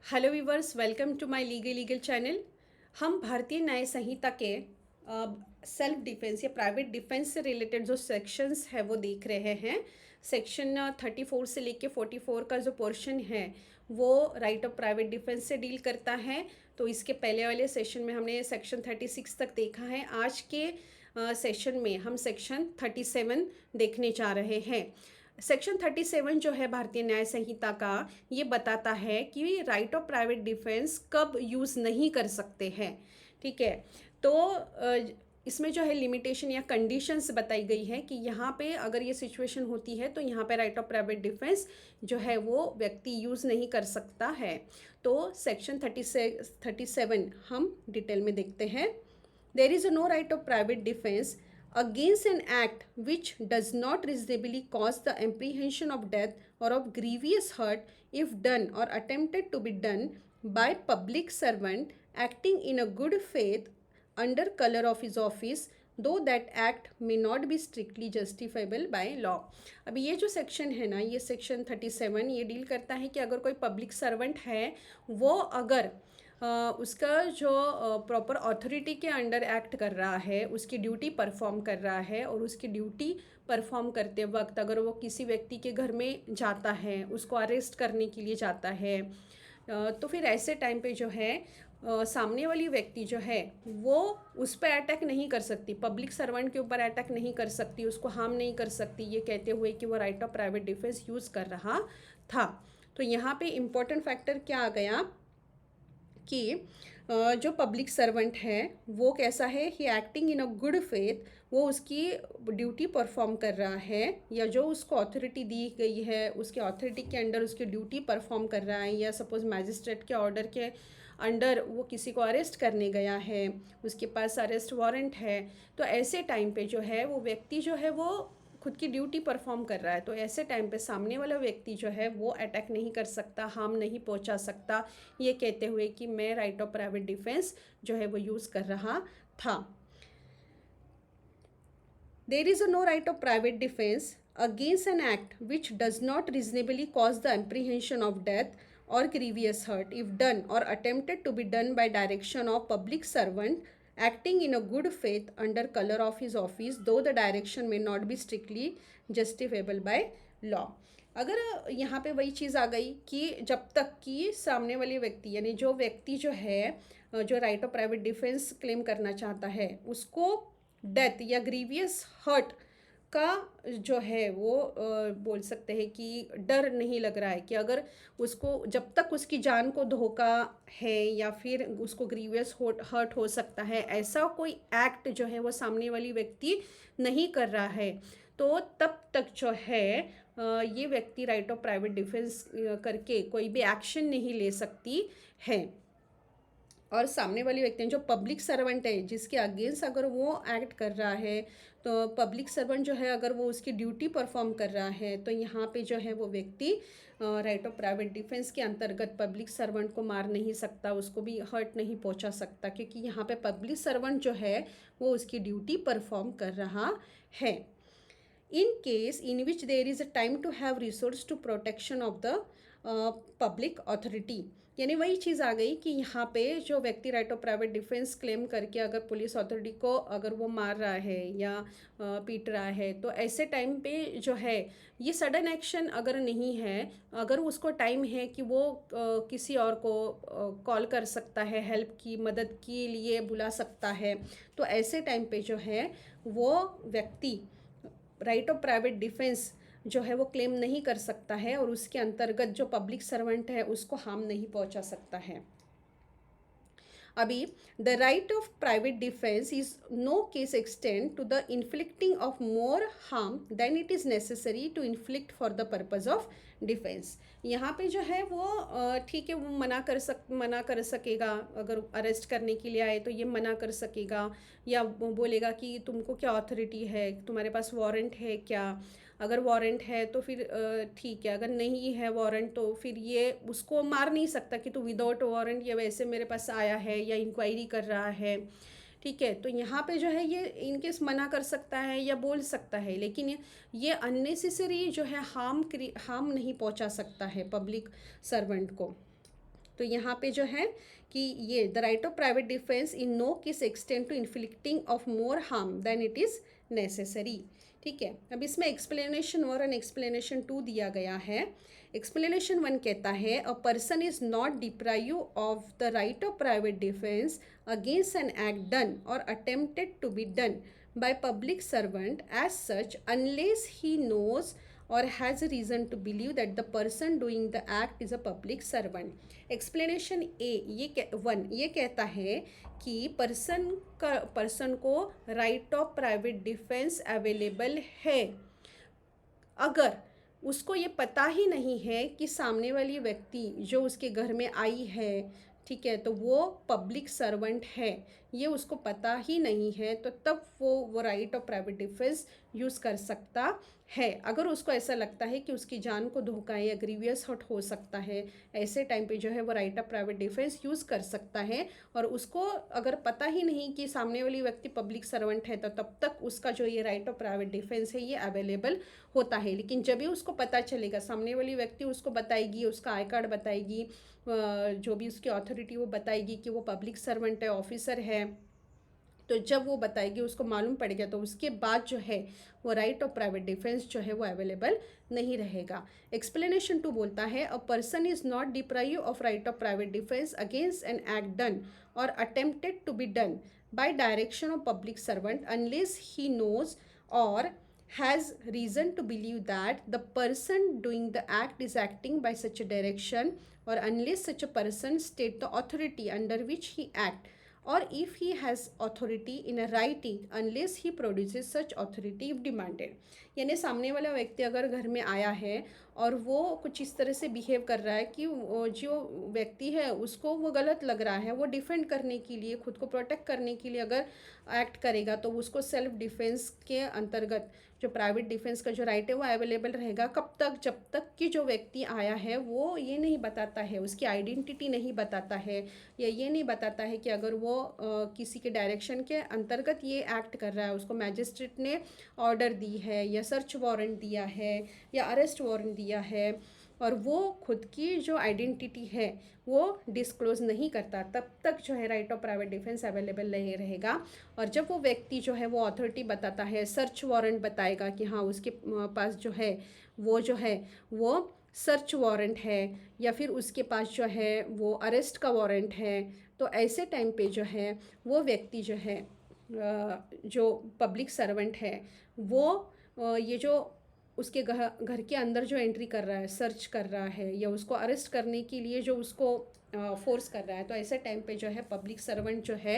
Hello viewers, welcome to my legal channel. हम भारतीय न्याय संहिता के self defence या प्राइवेट डिफेंस से रिलेटेड जो सेक्शंस है वो देख रहे हैं। सेक्शन 34 से लेके 44 का जो पोर्शन है वो राइट ऑफ प्राइवेट डिफेंस से डील करता है। तो इसके पहले वाले सेशन में हमने सेक्शन 36 तक देखा है। आज के सेशन में हम सेक्शन 37 देखने जा रहे हैं। सेक्शन 37 जो है भारतीय न्याय संहिता का, ये बताता है कि राइट ऑफ प्राइवेट डिफेंस कब यूज़ नहीं कर सकते हैं। ठीक है, तो इसमें जो है लिमिटेशन या कंडीशंस बताई गई है कि यहाँ पे अगर ये सिचुएशन होती है तो यहाँ पे राइट ऑफ प्राइवेट डिफेंस जो है वो व्यक्ति यूज़ नहीं कर सकता है। तो सेक्शन 37 हम डिटेल में देखते हैं। There is no right of private defence against an act which does not reasonably cause the apprehension of death or of grievous hurt if done or attempted to be done by public servant acting in a good faith under color of his office, though that act may not be strictly justifiable by law। अभी ये जो section है ना, ये section 37 ये deal करता है कि अगर कोई पब्लिक सर्वेंट है वो अगर उसका जो प्रॉपर अथॉरिटी के अंडर एक्ट कर रहा है, उसकी ड्यूटी परफॉर्म कर रहा है और उसकी ड्यूटी परफॉर्म करते वक्त अगर वो किसी व्यक्ति के घर में जाता है, उसको अरेस्ट करने के लिए जाता है, तो फिर ऐसे टाइम पे जो है सामने वाली व्यक्ति जो है वो उस पर अटैक नहीं कर सकती, पब्लिक सर्वेंट के ऊपर अटैक नहीं कर सकती, उसको हार्म नहीं कर सकती, ये कहते हुए कि वो right of private defence use कर रहा था। तो यहाँ पे इम्पोर्टेंट फैक्टर क्या आ गया कि जो पब्लिक सर्वेंट है वो कैसा है, he acting in a good faith, वो उसकी ड्यूटी परफॉर्म कर रहा है या जो उसको अथॉरिटी दी गई है उसके अथॉरिटी के अंडर उसकी ड्यूटी परफॉर्म कर रहा है, या सपोज मैजिस्ट्रेट के ऑर्डर के अंडर वो किसी को अरेस्ट करने गया है, उसके पास अरेस्ट वारंट है, तो ऐसे टाइम पे जो है वो व्यक्ति जो है वो खुद की ड्यूटी परफॉर्म कर रहा है। तो ऐसे टाइम पे सामने वाला व्यक्ति जो है वो अटैक नहीं कर सकता, हार्म नहीं पहुंचा सकता, ये कहते हुए कि मैं राइट ऑफ प्राइवेट डिफेंस जो है वो यूज़ कर रहा था। There is no right of private defense against an act which does not reasonably cause the apprehension of death or grievous hurt if done or attempted to be done by direction of public servant acting in a good faith under color of his office, though the direction may not be strictly justifiable by law। अगर यहाँ पे वही चीज़ आ गई कि जब तक कि सामने वाले व्यक्ति यानी जो व्यक्ति जो है जो right of private defence claim करना चाहता है उसको डेथ या ग्रीवियस हर्ट का जो है वो बोल सकते हैं कि डर नहीं लग रहा है कि अगर उसको जब तक उसकी जान को धोखा है या फिर उसको ग्रीवियस हर्ट हो सकता है, ऐसा कोई एक्ट जो है वो सामने वाली व्यक्ति नहीं कर रहा है, तो तब तक जो है ये व्यक्ति राइट ऑफ प्राइवेट डिफेंस करके कोई भी एक्शन नहीं ले सकती है। और सामने वाली व्यक्ति जो पब्लिक सर्वेंट है जिसके अगेंस्ट अगर वो एक्ट कर रहा है, तो पब्लिक सर्वेंट जो है अगर वो उसकी ड्यूटी परफॉर्म कर रहा है तो यहाँ पे जो है वो व्यक्ति राइट ऑफ प्राइवेट डिफेंस के अंतर्गत पब्लिक सर्वेंट को मार नहीं सकता, उसको भी हर्ट नहीं पहुँचा सकता, क्योंकि यहाँ पे पब्लिक सर्वेंट जो है वो उसकी ड्यूटी परफॉर्म कर रहा है। in case in which there is a time to have resource to protection of the public authority, यानी वही चीज़ आ गई कि यहाँ पे जो व्यक्ति right of private defence claim करके अगर पुलिस अथॉरिटी को अगर वो मार रहा है या पीट रहा है, तो ऐसे टाइम पे जो है ये सडन एक्शन अगर नहीं है, अगर उसको टाइम है कि वो किसी और को कॉल कर सकता है, हेल्प की मदद के लिए बुला सकता है, तो ऐसे टाइम पे जो है वो व्यक्ति राइट ऑफ प्राइवेट डिफेंस जो है वो क्लेम नहीं कर सकता है और उसके अंतर्गत जो पब्लिक सर्वेंट है उसको हार्म नहीं पहुंचा सकता है। अभी the right of private defence is no case extend to the inflicting of more harm than it is necessary to inflict for the purpose of defence. यहाँ पे जो है वो ठीक है, वो मना कर सकेगा, अगर अरेस्ट करने के लिए आए तो ये मना कर सकेगा या बोलेगा कि तुमको क्या अथॉरिटी है, तुम्हारे पास वारंट है क्या, अगर वारंट है तो फिर ठीक है, अगर नहीं है वारंट तो फिर ये उसको मार नहीं सकता कि तू विदाउट वारंट या वैसे मेरे पास आया है या इंक्वायरी कर रहा है। ठीक है, तो यहाँ पे जो है ये इनकेस मना कर सकता है या बोल सकता है, लेकिन ये अननेसेसरी जो है हार्म नहीं पहुँचा सकता है पब्लिक सर्वेंट को। तो यहाँ पे जो है कि ये the right of private defence in no case extend to inflicting of more harm than it is necessary. ठीक है, अब इसमें एक्सप्लेनेशन 1 और एक्सप्लेनेशन 2 दिया गया है। एक्सप्लेनेशन 1 कहता है a person is not deprive of the right of private defence against an act done or attempted to be done by public servant as such unless he knows or has a reason to believe that the person doing the act is a public servant. Explanation ए ये 1 ये कहता है कि person को right of private defence available है अगर उसको ये पता ही नहीं है कि सामने वाली व्यक्ति जो उसके घर में आई है, ठीक है, तो वो पब्लिक सर्वेंट है, ये उसको पता ही नहीं है, तो तब वो right of private defence use कर सकता है। अगर उसको ऐसा लगता है कि उसकी जान को धोखा है या ग्रीवियस हर्ट हो सकता है, ऐसे टाइम पे जो है वो right of private defence use कर सकता है। और उसको अगर पता ही नहीं कि सामने वाली व्यक्ति पब्लिक सर्वेंट है, तो तब तक उसका जो ये राइट ऑफ प्राइवेट डिफेंस है ये अवेलेबल होता है। लेकिन जब भी उसको पता चलेगा, सामने वाली व्यक्ति उसको बताएगी, उसका आई कार्ड बताएगी, जो भी उसकी अथॉरिटी वो बताएगी कि वो पब्लिक सर्वेंट है, ऑफिसर है, तो जब वो बताएगी उसको मालूम पड़ गया, तो उसके बाद जो है वो राइट ऑफ प्राइवेट डिफेंस जो है वो अवेलेबल नहीं रहेगा। एक्सप्लेनेशन 2 बोलता है a person is not deprive of right of private defence against an act done or attempted to be done by direction of public servant unless he knows or has reason to believe that the person doing the act is acting by such a direction or unless such a person state the authority under which he act or if he has authority in a writing unless he produces such authority if demanded। यानी सामने वाला व्यक्ति अगर घर में आया है और वो कुछ इस तरह से बिहेव कर रहा है कि जो व्यक्ति है उसको वो गलत लग रहा है, वो डिफेंड करने के लिए, खुद को प्रोटेक्ट करने के लिए अगर एक्ट करेगा, तो उसको सेल्फ डिफेंस के अंतर्गत जो प्राइवेट डिफेंस का जो राइट है वो अवेलेबल रहेगा। कब तक? जब तक कि जो व्यक्ति आया है वो ये नहीं बताता है, उसकी आइडेंटिटी नहीं बताता है, या ये नहीं बताता है कि अगर वो किसी के डायरेक्शन के अंतर्गत ये एक्ट कर रहा है, उसको मैजिस्ट्रेट ने ऑर्डर दी है या सर्च वारंट दिया है या अरेस्ट वारंट दिया है, और वो खुद की जो आइडेंटिटी है वो डिस्क्लोज नहीं करता, तब तक जो है right of private defence available नहीं रहेगा। और जब वो व्यक्ति जो है वो अथॉरिटी बताता है, सर्च वारंट बताएगा कि हाँ उसके पास जो है वो सर्च वारंट है, या फिर उसके पास जो है वो अरेस्ट का वारंट है, तो ऐसे टाइम पे जो है वो व्यक्ति जो है जो पब्लिक सर्वेंट है वो ये जो उसके घर के अंदर जो एंट्री कर रहा है, सर्च कर रहा है, या उसको अरेस्ट करने के लिए जो उसको फोर्स कर रहा है, तो ऐसे टाइम पे जो है पब्लिक सर्वेंट जो है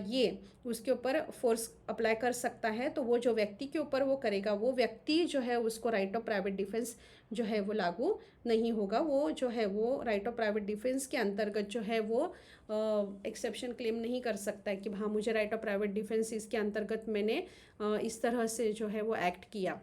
ये उसके ऊपर फोर्स अप्लाई कर सकता है। तो वो जो व्यक्ति के ऊपर वो करेगा, वो व्यक्ति जो है उसको राइट ऑफ प्राइवेट डिफेंस जो है वो लागू नहीं होगा। वो जो है वो राइट ऑफ प्राइवेट डिफेंस के अंतर्गत जो है वो एक्सेप्शन क्लेम नहीं कर सकता है कि हाँ मुझे राइट ऑफ प्राइवेट डिफेंस इसके अंतर्गत मैंने इस तरह से जो है वो एक्ट किया।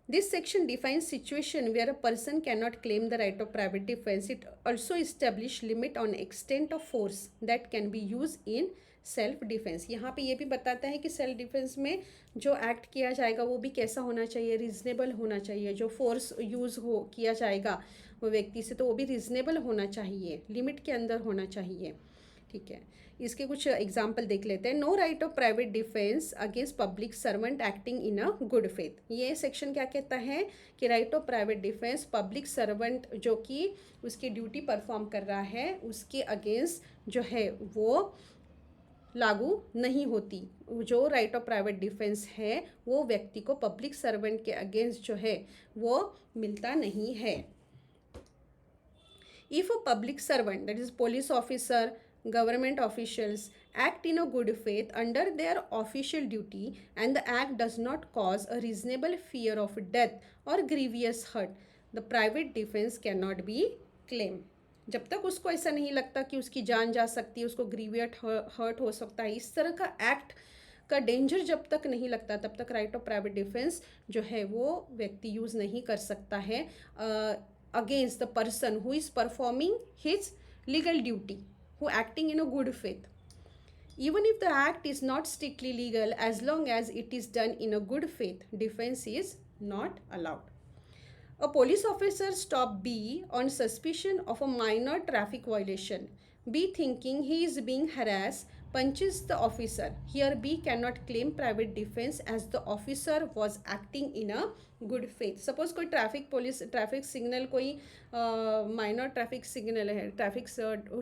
This section defines situation where a person cannot claim the right of private defense. It also establishes limit on extent of force that can be used in self defence. यहाँ पे ये भी बताता है कि सेल्फ डिफेंस में जो act किया जाएगा वो भी कैसा होना चाहिए, रीजनेबल होना चाहिए। जो फोर्स यूज़ किया जाएगा वो व्यक्ति से, तो वो भी रीजनेबल होना चाहिए, लिमिट के अंदर होना चाहिए। ठीक है, इसके कुछ एग्जाम्पल देख लेते हैं। No right of private defence against public servant acting in a good faith. ये सेक्शन क्या कहता है कि right of private defence public servant जो कि उसकी ड्यूटी परफॉर्म कर रहा है उसके अगेंस्ट जो है वो लागू नहीं होती। जो राइट ऑफ प्राइवेट डिफेंस है वो व्यक्ति को पब्लिक सर्वेंट के अगेंस्ट जो है वो मिलता नहीं है। If a public servant that is police officer, government officials act in a good faith under their official duty and the act does not cause a reasonable fear of death or grievous hurt, the private defense cannot be claimed। जब तक उसको ऐसा नहीं लगता कि उसकी जान जा सकती है, उसको ग्रीवियस हर्ट हो सकता है, इस तरह का एक्ट का डेंजर जब तक नहीं लगता, तब तक राइट ऑफ प्राइवेट डिफेंस जो है वो व्यक्ति यूज़ नहीं कर सकता है against the person who is performing his legal duty, who acting in a good faith. Even if the act is not strictly legal, as long as it is done in a good faith, defense is not allowed। A police officer stopped B on suspicion of a minor traffic violation. B, thinking he is being harassed, punches the officer. Here, B cannot claim private defense as the officer was acting in a good faith. Suppose कोई traffic signal कोई minor traffic signal है, traffic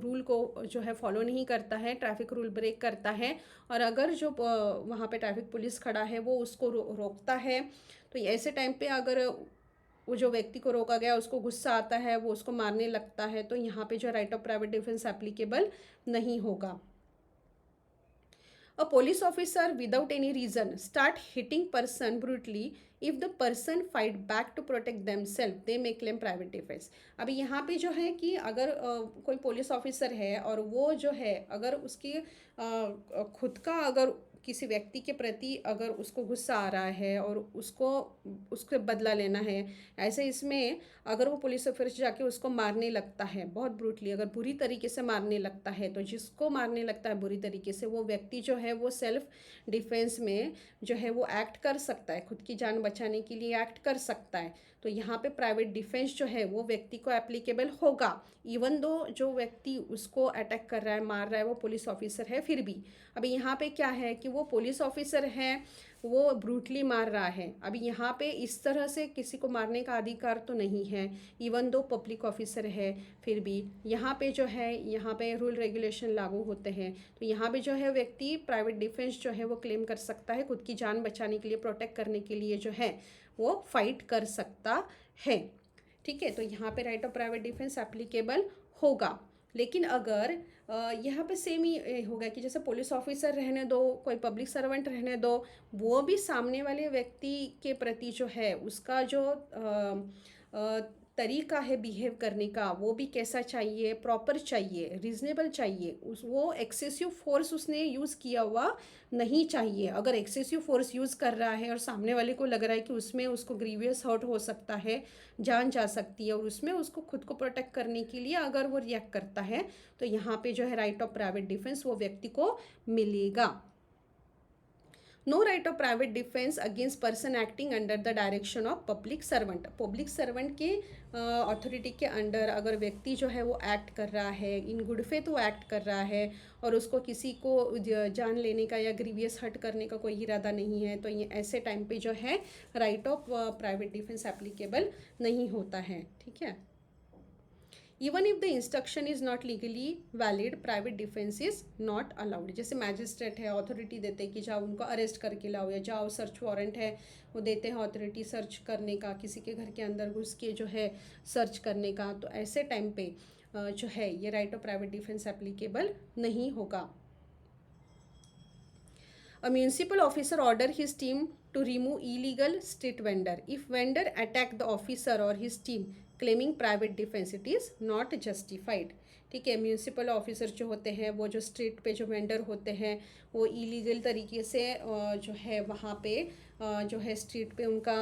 rule को जो है follow नहीं करता है, traffic rule break करता है, और अगर जो वहाँ पे ट्रैफिक पुलिस खड़ा है वो उसको रोकता है, तो ऐसे टाइम पे अगर वो जो व्यक्ति को रोका गया उसको गुस्सा आता है, वो उसको मारने लगता है, तो यहाँ पे जो right of private defence applicable नहीं होगा. A police officer without any reason start hitting person brutally. If the person fight back to protect themselves, they may claim private defense. अभी यहाँ पे जो है कि अगर कोई पुलिस ऑफिसर है और वो जो है अगर उसकी खुद का अगर किसी व्यक्ति के प्रति अगर उसको गुस्सा आ रहा है और उसको उसके बदला लेना है, ऐसे इसमें अगर वो पुलिस ऑफिसर जाके उसको मारने लगता है बहुत ब्रूटली, अगर बुरी तरीके से मारने लगता है, तो जिसको मारने लगता है बुरी तरीके से वो व्यक्ति जो है वो सेल्फ डिफेंस में जो है वो एक्ट कर सकता है, खुद की जान बचाने के लिए एक्ट कर सकता है. तो यहाँ पे प्राइवेट डिफेंस जो है वो व्यक्ति को एप्लीकेबल होगा, इवन दो जो व्यक्ति उसको अटैक कर रहा है, मार रहा है, वो पुलिस ऑफिसर है फिर भी. अभी यहाँ पे क्या है कि वो पुलिस ऑफिसर है, वो ब्रूटली मार रहा है. अभी यहाँ पे इस तरह से किसी को मारने का अधिकार तो नहीं है, इवन दो पब्लिक ऑफिसर है फिर भी. यहाँ पे जो है यहाँ पे रूल रेगुलेशन लागू होते हैं, तो यहाँ पे जो है व्यक्ति प्राइवेट डिफेंस जो है वो क्लेम कर सकता है, खुद की जान बचाने के लिए, प्रोटेक्ट करने के लिए जो है वो फाइट कर सकता है. ठीक है, तो यहाँ पे right of private defence applicable होगा. लेकिन अगर यहाँ पे सेम ही होगा कि जैसे पुलिस ऑफिसर रहने दो, कोई पब्लिक सर्वेंट रहने दो, वो भी सामने वाले व्यक्ति के प्रति जो है उसका जो तरीका है बिहेव करने का वो भी कैसा चाहिए, प्रॉपर चाहिए, रीजनेबल चाहिए. उस वो एक्सेसिव फोर्स उसने यूज़ किया हुआ नहीं चाहिए. अगर एक्सेसिव फोर्स यूज़ कर रहा है और सामने वाले को लग रहा है कि उसमें उसको ग्रीवियस हर्ट हो सकता है, जान जा सकती है, और उसमें उसको खुद को प्रोटेक्ट करने के लिए अगर वो रिएक्ट करता है, तो यहाँ पे जो है राइट ऑफ प्राइवेट डिफेंस वो व्यक्ति को मिलेगा. No right of private defence against person acting under the direction of public servant. Public servant के अथॉरिटी के अंडर अगर व्यक्ति जो है वो एक्ट कर रहा है, इन गुड फेथ वो एक्ट कर रहा है, और उसको किसी को जान लेने का या ग्रीवियस हर्ट करने का कोई इरादा नहीं है, तो ये ऐसे टाइम पे जो है right of private defence applicable नहीं होता है. ठीक है. Even if the instruction is not legally valid, private defence is not allowed. जैसे मैजिस्ट्रेट है, अथॉरिटी देते हैं कि जाओ उनको अरेस्ट करके लाओ, या जाओ सर्च वारंट है वो देते हैं अथॉरिटी सर्च करने का, किसी के घर के अंदर घुस के जो है सर्च करने का, तो ऐसे टाइम पे जो है ये right of private defence applicable नहीं होगा. A municipal officer order his team to remove illegal street vendor. If vendor attack the officer or his team claiming private defense, it is not justified. ठीक है. Municipal officer जो होते हैं वो जो street पे जो वेंडर होते हैं वो इलीगल तरीके से जो है वहाँ पे जो है स्ट्रीट पे उनका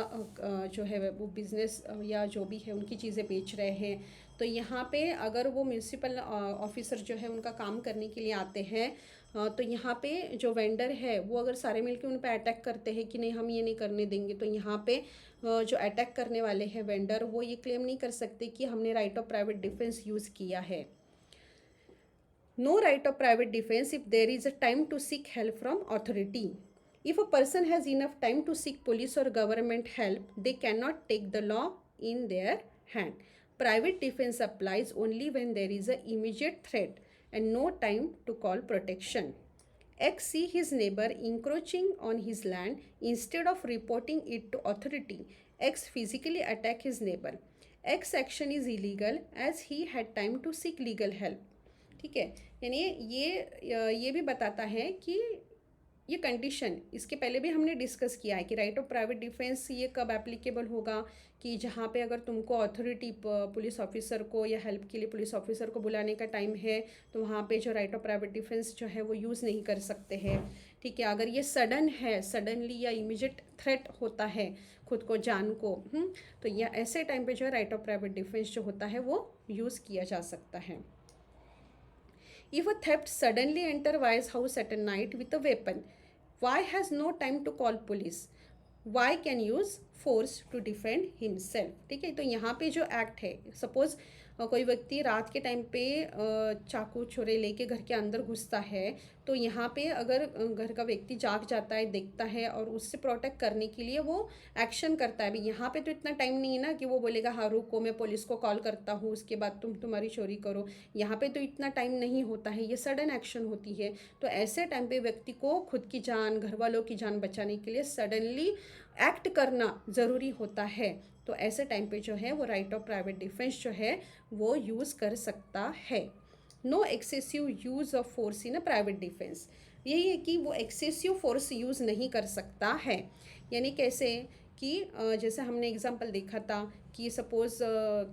जो है वो बिजनेस या जो भी है उनकी चीज़ें बेच रहे हैं, तो यहाँ पे अगर वो म्यूनसिपल ऑफिसर जो है उनका काम करने के लिए आते हैं, तो यहाँ पे जो वेंडर है वो अगर सारे मिलके उन पे अटैक करते हैं कि नहीं हम ये नहीं करने देंगे, तो यहाँ पे जो अटैक करने वाले हैं वेंडर वो ये क्लेम नहीं कर सकते कि हमने right of private defence use किया है. No right of private defense if there is a time to seek help from authority. If a person has enough time to seek police or government help, they cannot take the law in their hand. Private defense applies only when there is an immediate threat and no time to call protection. X see his neighbor encroaching on his land. Instead of reporting it to authority, X physically attack his neighbor. X action is illegal as he had time to seek legal help. ठीक है. यानी ये भी बताता है कि ये condition इसके पहले भी हमने डिस्कस किया है कि राइट ऑफ प्राइवेट डिफेंस ये कब एप्लीकेबल होगा, कि जहाँ पे अगर तुमको अथॉरिटी पुलिस ऑफिसर को या हेल्प के लिए पुलिस ऑफिसर को बुलाने का टाइम है, तो वहाँ पे जो राइट ऑफ प्राइवेट डिफेंस जो है वो यूज़ नहीं कर सकते हैं. ठीक है. अगर ये सडन है, सडनली या इमीडिएट थ्रेट होता है खुद को जान को, तो यह ऐसे टाइम पे जो है राइट ऑफ प्राइवेट डिफेंस जो होता है वो यूज़ किया जा सकता है. If a theft suddenly enter Y's house at a night with a weapon, Y has no time to call police. Y can use force to defend himself. ठीक है, तो यहाँ पे जो एक्ट है, सपोज कोई व्यक्ति रात के टाइम पे चाकू छुरे लेके घर के अंदर घुसता है, तो यहाँ पे अगर घर का व्यक्ति जाग जाता है, देखता है और उससे प्रोटेक्ट करने के लिए वो एक्शन करता है। अभी यहाँ पे तो इतना टाइम नहीं है ना कि वो बोलेगा हाँ रुको मैं पुलिस को कॉल करता हूँ उसके बाद तुम्हारी चोरी करो। यहाँ पे तो इतना टाइम नहीं होता है, ये सडन एक्शन होती है। तो ऐसे टाइम पे व्यक्ति को खुद की जान, घर वालों की जान बचाने के लिए सडनली एक्ट करना ज़रूरी होता है। तो ऐसे टाइम पे जो है वो राइट ऑफ प्राइवेट डिफेंस जो है वो यूज़ कर सकता है। No excessive use of force in a private defence, यही है कि वो एक्सेसिव फोर्स यूज़ नहीं कर सकता है। यानी कैसे कि जैसे हमने एग्जांपल देखा था कि सपोज़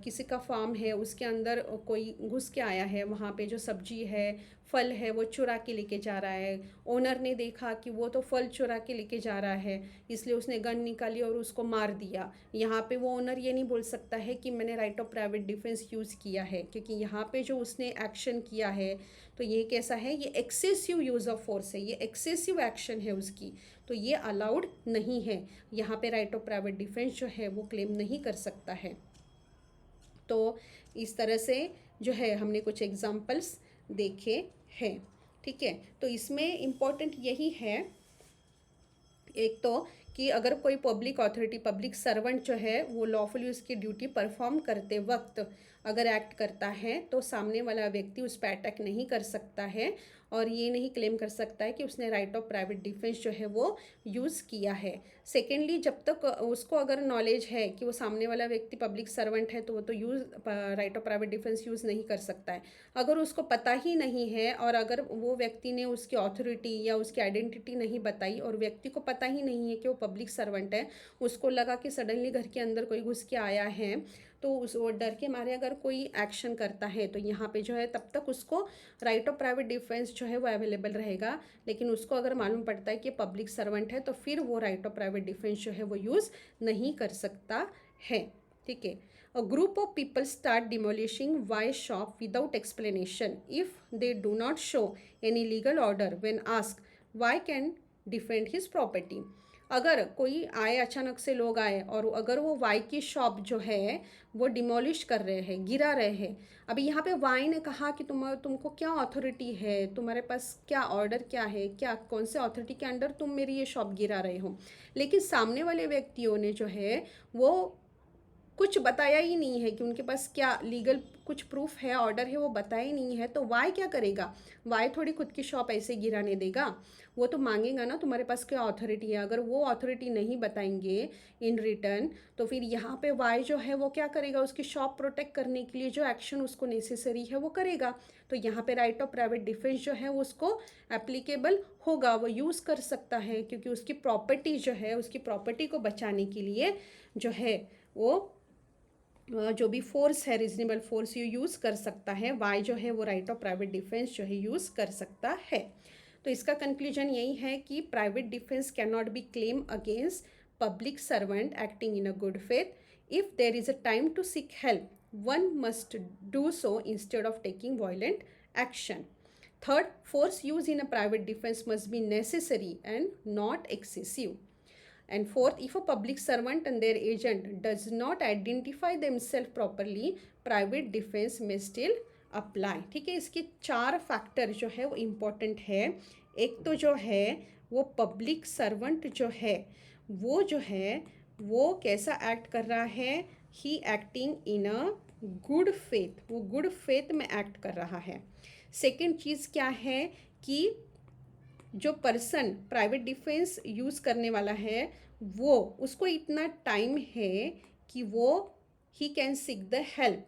किसी का फार्म है, उसके अंदर कोई घुस के आया है, वहाँ पे जो सब्जी है, फल है, वो चुरा के लेके जा रहा है। ओनर ने देखा कि वो तो फल चुरा के लेके जा रहा है, इसलिए उसने गन निकाली और उसको मार दिया। यहाँ पे वो ओनर ये नहीं बोल सकता है कि मैंने right of private defence use किया है, क्योंकि यहाँ पे जो उसने एक्शन किया है तो ये कैसा है, ये एक्सेसिव यूज़ ऑफ फोर्स है, ये एक्सेसिव एक्शन है उसकी, तो ये अलाउड नहीं है। यहाँ पे राइट ऑफ प्राइवेट डिफेंस जो है वो क्लेम नहीं कर सकता है। तो इस तरह से जो है हमने कुछ एग्जाम्पल्स देखे हैं। ठीक है, तो इसमें इम्पॉर्टेंट यही है एक तो कि अगर कोई पब्लिक अथॉरिटी, पब्लिक सर्वेंट जो है वो लॉफुली उसकी ड्यूटी परफॉर्म करते वक्त अगर एक्ट करता है तो सामने वाला व्यक्ति उस पर अटैक नहीं कर सकता है और ये नहीं क्लेम कर सकता है कि उसने राइट ऑफ प्राइवेट डिफेंस जो है वो यूज़ किया है। सेकेंडली, जब तक उसको अगर नॉलेज है कि वो सामने वाला व्यक्ति पब्लिक सर्वेंट है तो वो तो right of private defence use नहीं कर सकता है। अगर उसको पता ही नहीं है और अगर वो व्यक्ति ने उसकी अथॉरिटी या उसकी आइडेंटिटी नहीं बताई और व्यक्ति को पता ही नहीं है कि वो पब्लिक सर्वेंट है, उसको लगा कि सडनली घर के अंदर कोई घुस के आया है, तो उस वो डर के मारे अगर कोई एक्शन करता है तो यहाँ पे जो है तब तक उसको राइट ऑफ प्राइवेट डिफेंस जो है वो अवेलेबल रहेगा। लेकिन उसको अगर मालूम पड़ता है कि पब्लिक सर्वेंट है तो फिर वो राइट ऑफ प्राइवेट डिफेंस जो है वो यूज़ नहीं कर सकता है। ठीक है, a group of people start demolishing Y shop without explanation. If they do not show any legal order when asked, Y can defend his property. अगर कोई आए, अचानक से लोग आए और अगर वो वाई की शॉप जो है वो डिमोलिश कर रहे हैं, गिरा रहे हैं। अभी यहाँ पे वाई ने कहा कि तुमको क्या अथॉरिटी है, तुम्हारे पास क्या ऑर्डर क्या है, क्या कौन से अथॉरिटी के अंडर तुम मेरी ये शॉप गिरा रहे हो। लेकिन सामने वाले व्यक्तियों ने जो है वो कुछ बताया ही नहीं है कि उनके पास क्या लीगल कुछ प्रूफ है, ऑर्डर है, वो बताया ही नहीं है। तो वाई क्या करेगा, वाई थोड़ी खुद की शॉप ऐसे गिराने देगा, वो तो मांगेगा ना तुम्हारे पास क्या अथॉरिटी है। अगर वो अथॉरिटी नहीं बताएंगे इन रिटर्न तो फिर यहाँ पे वाई जो है वो क्या करेगा, उसकी शॉप प्रोटेक्ट करने के लिए जो एक्शन उसको नेसेसरी है वो करेगा। तो यहाँ पे राइट ऑफ प्राइवेट डिफेंस जो है उसको एप्लीकेबल होगा, वो यूज़ कर सकता है, क्योंकि उसकी प्रॉपर्टी जो है, उसकी प्रॉपर्टी को बचाने के लिए जो है वो जो भी फोर्स है, रीजनेबल फोर्स ये यूज़ कर सकता है। वाई जो है वो राइट ऑफ प्राइवेट डिफेंस जो है यूज़ कर सकता है। तो इसका कंक्लूजन यही है कि private defence can not be claim against public servant acting in a good faith. If there is a time to seek help, one must do so instead of taking violent action. Third, force use in a private defense must be necessary and not excessive. And fourth, if a public servant and their agent does not identify themselves properly, private defense may still apply. ठीक है, इसके 4 factor जो है वो important है। एक तो जो है वो पब्लिक सर्वेंट जो है वो कैसा एक्ट कर रहा है, he acting in a good faith, वो गुड फेथ में एक्ट कर रहा है। सेकेंड चीज़ क्या है कि जो पर्सन प्राइवेट डिफेंस यूज़ करने वाला है वो उसको इतना टाइम है कि वो he can seek the help,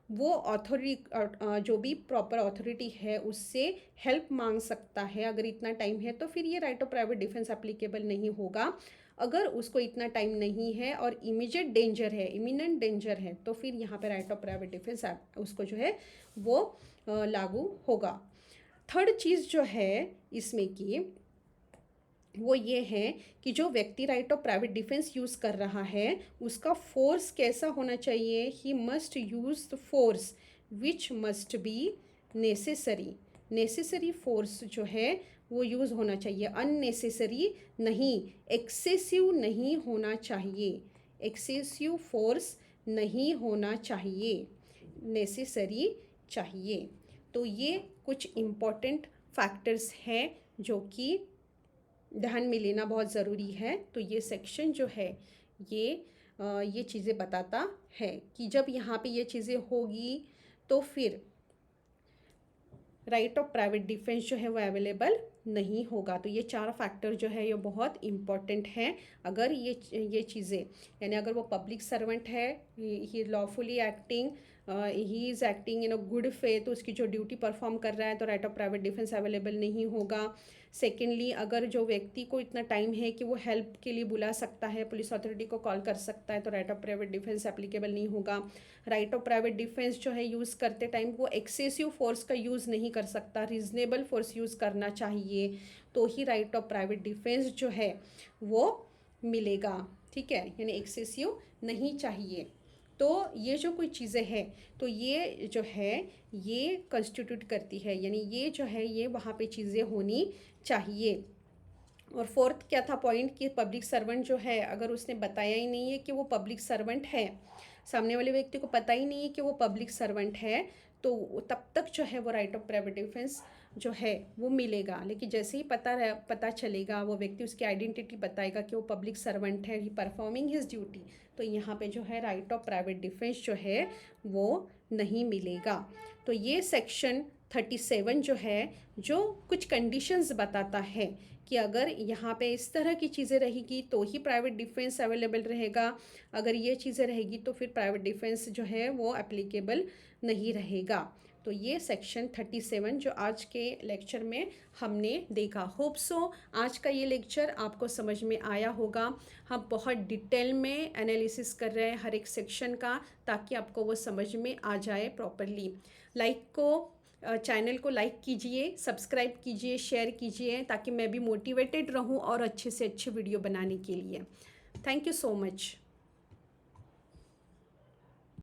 वो अथॉरिटी जो भी प्रॉपर अथॉरिटी है उससे हेल्प मांग सकता है। अगर इतना टाइम है तो फिर ये right of private defence applicable नहीं होगा। अगर उसको इतना टाइम नहीं है और इमीडिएट डेंजर है, इमिनेंट डेंजर है, तो फिर यहाँ पे राइट ऑफ प्राइवेट डिफेंस उसको जो है वो लागू होगा। थर्ड चीज़ जो है इसमें की वो ये है कि जो व्यक्ति right of private defence use कर रहा है उसका फोर्स कैसा होना चाहिए, he must use the force which must be necessary. Necessary force जो है वो यूज़ होना चाहिए, अननेसेसरी नहीं, एक्सेसिव नहीं होना चाहिए, एक्सेसिव फोर्स नहीं होना चाहिए, नेसेसरी चाहिए। तो ये कुछ इम्पोर्टेंट फैक्टर्स हैं जो कि ध्यान में लेना बहुत ज़रूरी है। तो ये सेक्शन जो है ये चीज़ें बताता है कि जब यहाँ पे ये चीज़ें होगी तो फिर राइट ऑफ प्राइवेट डिफेंस जो है वो अवेलेबल नहीं होगा। तो ये 4 फैक्टर जो है ये बहुत इम्पॉर्टेंट हैं। अगर ये चीज़ें, यानी अगर वो पब्लिक सर्वेंट है, he lawfully acting, he is acting in a good faith, उसकी जो ड्यूटी परफॉर्म कर रहा है तो right of private defence available नहीं होगा। सेकेंडली, अगर जो व्यक्ति को इतना टाइम है कि वो हेल्प के लिए बुला सकता है, पुलिस अथॉरिटी को कॉल कर सकता है, तो right of private defence applicable नहीं होगा। राइट ऑफ प्राइवेट डिफेंस जो है यूज़ करते टाइम वो एक्सेसिव फोर्स का यूज़ नहीं कर सकता, रीजनेबल फोर्स यूज़ करना चाहिए, तो ही राइट ऑफ प्राइवेट डिफेंस जो है वो मिलेगा। ठीक है, यानी एक्सेसिव नहीं चाहिए। तो ये जो कोई चीज़ें हैं तो ये जो है ये कंस्टिट्यूट करती है, यानी ये जो है ये वहाँ पे चीज़ें होनी चाहिए। और फोर्थ क्या था पॉइंट कि पब्लिक सर्वेंट जो है अगर उसने बताया ही नहीं है कि वो पब्लिक सर्वेंट है, सामने वाले व्यक्ति को पता ही नहीं है कि वो पब्लिक सर्वेंट है, तो तब तक जो है वो राइट ऑफ प्राइवेट डिफेंस जो है वो मिलेगा। लेकिन जैसे ही पता चलेगा, वो व्यक्ति उसकी आइडेंटिटी बताएगा कि वो पब्लिक सर्वेंट है, ही परफॉर्मिंग हिज ड्यूटी, तो यहाँ पे जो है राइट ऑफ प्राइवेट डिफेंस जो है वो नहीं मिलेगा। तो ये सेक्शन 37 जो है जो कुछ कंडीशंस बताता है कि अगर यहाँ पे इस तरह की चीज़ें रहेगी तो ही प्राइवेट डिफेंस अवेलेबल रहेगा, अगर ये चीज़ें रहेगी तो फिर प्राइवेट डिफेंस जो है वो एप्लीकेबल नहीं रहेगा। तो ये सेक्शन 37 जो आज के लेक्चर में हमने देखा। होप सो आज का ये लेक्चर आपको समझ में आया होगा। हम बहुत डिटेल में एनालिसिस कर रहे हैं हर एक सेक्शन का, ताकि आपको वो समझ में आ जाए प्रॉपरली। चैनल को लाइक कीजिए, सब्सक्राइब कीजिए, शेयर कीजिए, ताकि मैं भी मोटिवेटेड रहूं और अच्छे से अच्छे वीडियो बनाने के लिए। Thank you so much.